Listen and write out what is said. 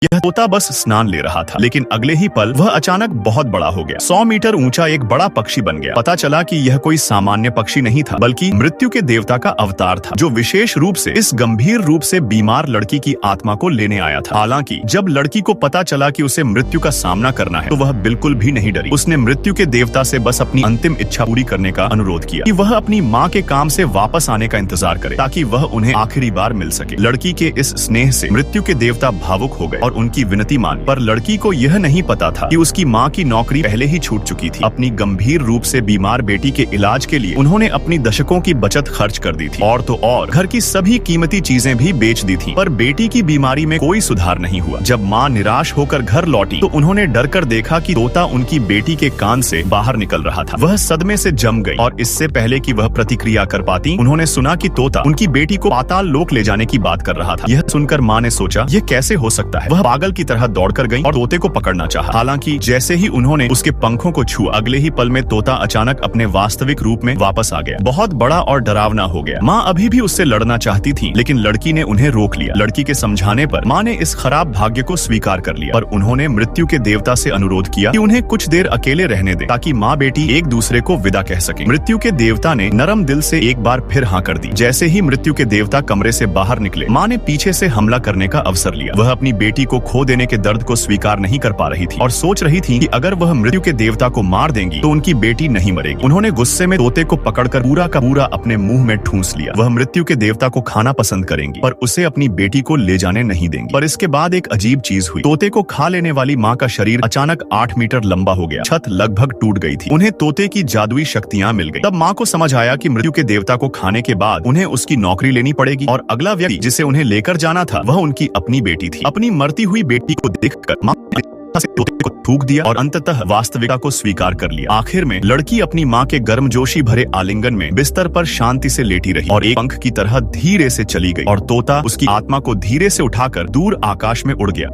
यह तोता बस स्नान ले रहा था, लेकिन अगले ही पल वह अचानक बहुत बड़ा हो गया। 100 मीटर ऊंचा एक बड़ा पक्षी बन गया। पता चला कि यह कोई सामान्य पक्षी नहीं था, बल्कि मृत्यु के देवता का अवतार था, जो विशेष रूप से इस गंभीर रूप से बीमार लड़की की आत्मा को लेने आया था। हालांकि जब लड़की को पता चला कि उसे मृत्यु का सामना करना है, तो वह बिल्कुल भी नहीं डरी। उसने मृत्यु के देवता से बस अपनी अंतिम इच्छा पूरी करने का अनुरोध किया कि वह अपनी माँ के काम से वापस आने का इंतजार करे, ताकि वह उन्हें आखिरी बार मिल सके। लड़की के इस स्नेह से मृत्यु के देवता भावुक हो गए और उनकी विनती मान। पर लड़की को यह नहीं पता था कि उसकी माँ की नौकरी पहले ही छूट चुकी थी। अपनी गंभीर रूप से बीमार बेटी के इलाज के लिए उन्होंने अपनी दशकों की बचत खर्च कर दी थी, और तो और घर की सभी कीमती चीजें भी बेच दी थी। पर बेटी की बीमारी में कोई सुधार नहीं हुआ। जब माँ निराश होकर घर लौटी, तो उन्होंने डर कर देखा कि तोता उनकी बेटी के कान से बाहर निकल रहा था। वह सदमे से जम गई, और इससे पहले कि वह प्रतिक्रिया कर पाती, उन्होंने सुना कि तोता उनकी बेटी को पाताल लोक ले जाने की बात कर रहा था। यह सुनकर माँ ने सोचा, यह कैसे हो सकता है। वह पागल की तरह दौड़कर गई और तोते को पकड़ना चाहा। हालांकि जैसे ही उन्होंने उसके पंखों को छुआ, अगले ही पल में तोता अचानक अपने वास्तविक रूप में वापस आ गया। बहुत बड़ा और डरावना हो गया। माँ अभी भी उससे लड़ना चाहती थी, लेकिन लड़की ने उन्हें रोक लिया। लड़की के समझाने पर माँ ने इस खराब भाग्य को स्वीकार कर लिया, पर उन्होंने मृत्यु के देवता से अनुरोध किया कि उन्हें कुछ देर अकेले रहने दे, ताकि माँ बेटी एक दूसरे को विदा कह सके। मृत्यु के देवता ने नरम दिल से एक बार फिर हाँ कर दी। जैसे ही मृत्यु के देवता कमरे से बाहर निकले, माँ ने पीछे से हमला करने का अवसर लिया। वह अपनी बेटी को खो देने के दर्द को स्वीकार नहीं कर पा रही थी, और सोच रही थी कि अगर वह मृत्यु के देवता को मार देंगी, तो उनकी बेटी नहीं मरेगी। उन्होंने गुस्से में तोते को पकड़कर पूरा का पूरा अपने मुंह में ठूंस लिया। वह मृत्यु के देवता को खाना पसंद करेंगी, पर उसे अपनी बेटी को ले जाने नहीं देंगी। पर इसके बाद एक अजीब चीज हुई। तोते को खा लेने वाली माँ का शरीर अचानक 8 मीटर लंबा हो गया। छत लगभग टूट गई थी। उन्हें तोते की जादुई शक्तियाँ मिल गई। तब माँ को समझ आया कि मृत्यु के देवता को खाने के बाद उन्हें उसकी नौकरी लेनी पड़ेगी, और अगला व्यक्ति जिसे उन्हें लेकर जाना था, वह उनकी अपनी बेटी थी। अपनी मरती हुई बेटी को देखकर माँ से तोते को थूक दिया और अंततः वास्तविकता को स्वीकार कर लिया। आखिर में लड़की अपनी माँ के गर्मजोशी भरे आलिंगन में बिस्तर पर शांति से लेटी रही, और एक पंख की तरह धीरे से चली गई, और तोता उसकी आत्मा को धीरे से उठाकर दूर आकाश में उड़ गया।